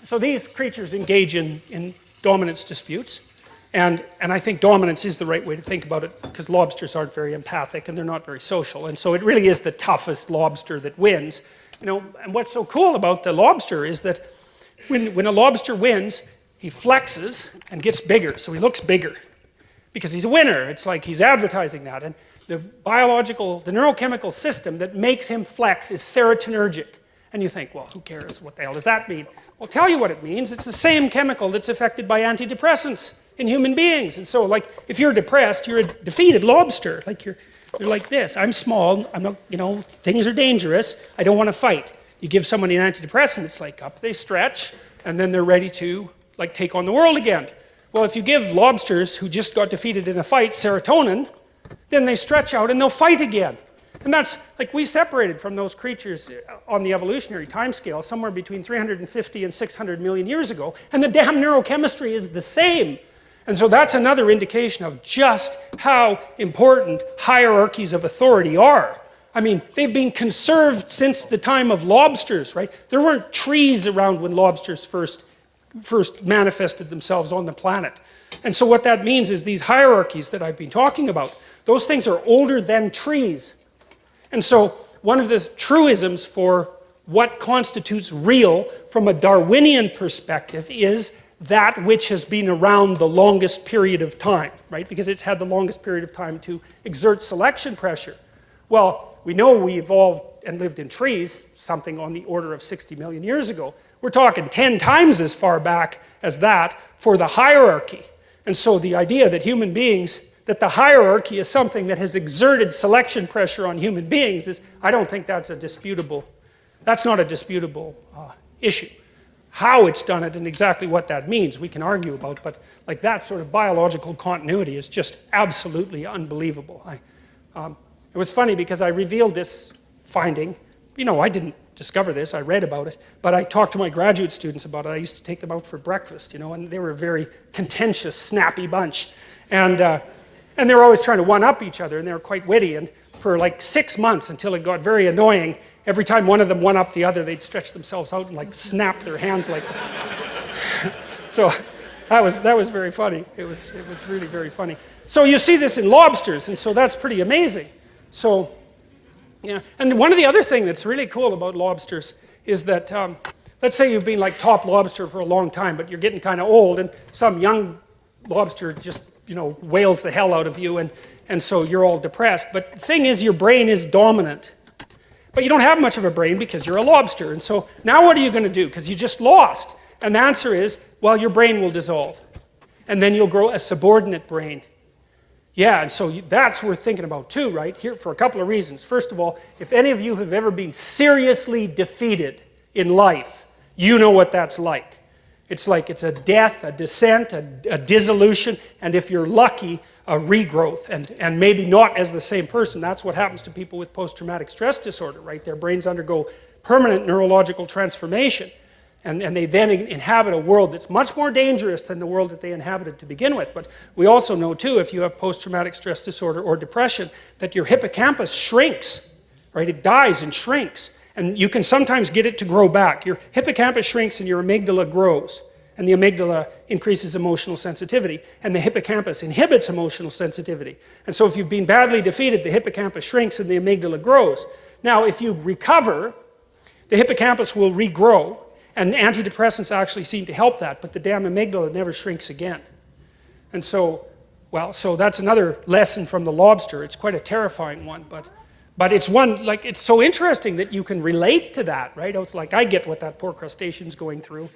so these creatures engage in dominance disputes. And I think dominance is the right way to think about it because lobsters aren't very empathic and they're not very social. And so it really is the toughest lobster that wins. And what's so cool about the lobster is that when a lobster wins, he flexes and gets bigger. So he looks bigger because he's a winner. It's like he's advertising that. And the neurochemical system that makes him flex is serotonergic. And you think, well, who cares? What the hell does that mean? I'll tell you what it means. It's the same chemical that's affected by antidepressants in human beings. And so, like, if you're depressed, you're a defeated lobster. Like, you're like this. I'm small. I'm not, things are dangerous. I don't want to fight. You give somebody an antidepressant, it's like up they stretch, and then they're ready to, like, take on the world again. Well, if you give lobsters who just got defeated in a fight serotonin, then they stretch out and they'll fight again. And that's, like, we separated from those creatures on the evolutionary timescale somewhere between 350 and 600 million years ago, and the damn neurochemistry is the same. And so that's another indication of just how important hierarchies of authority are. I mean, they've been conserved since the time of lobsters, right? There weren't trees around when lobsters first manifested themselves on the planet. And so what that means is these hierarchies that I've been talking about, those things are older than trees. And so one of the truisms for what constitutes real from a Darwinian perspective is that which has been around the longest period of time, right? Because it's had the longest period of time to exert selection pressure. Well, we know we evolved and lived in trees, something on the order of 60 million years ago. We're talking 10 times as far back as that for the hierarchy. And so the idea that human beings, that the hierarchy is something that has exerted selection pressure on human beings is, I don't think that's not a disputable issue. How it's done it and exactly what that means, we can argue about, but like that sort of biological continuity is just absolutely unbelievable. It was funny because I revealed this finding. I didn't discover this, I read about it, but I talked to my graduate students about it. I used to take them out for breakfast, and they were a very contentious, snappy bunch. And they were always trying to one-up each other, and they were quite witty. And for like 6 months, until it got very annoying, every time one of them one-upped the other, they'd stretch themselves out and like snap their hands like So that was very funny. It was really very funny. So you see this in lobsters, and so that's pretty amazing. So, yeah. And one of the other things that's really cool about lobsters is that, let's say you've been like top lobster for a long time, but you're getting kind of old, and some young lobster just whales the hell out of you, and so you're all depressed. But the thing is, your brain is dominant. But you don't have much of a brain because you're a lobster. And so now what are you going to do? Because you just lost. And the answer is, well, your brain will dissolve. And then you'll grow a subordinate brain. Yeah, and so that's worth thinking about too, right? Here, for a couple of reasons. First of all, if any of you have ever been seriously defeated in life, you know what that's like. It's like it's a death, a descent, a dissolution, and if you're lucky, a regrowth, and maybe not as the same person. That's what happens to people with post-traumatic stress disorder, right? Their brains undergo permanent neurological transformation, and they then inhabit a world that's much more dangerous than the world that they inhabited to begin with. But we also know, too, if you have post-traumatic stress disorder or depression, that your hippocampus shrinks, right? It dies and shrinks. And you can sometimes get it to grow back. Your hippocampus shrinks and your amygdala grows. And the amygdala increases emotional sensitivity. And the hippocampus inhibits emotional sensitivity. And so if you've been badly defeated, the hippocampus shrinks and the amygdala grows. Now, if you recover, the hippocampus will regrow. And antidepressants actually seem to help that. But the damn amygdala never shrinks again. And so, so that's another lesson from the lobster. It's quite a terrifying one, but it's one, like, it's so interesting that you can relate to that, right? It's like, I get what that poor crustacean's going through,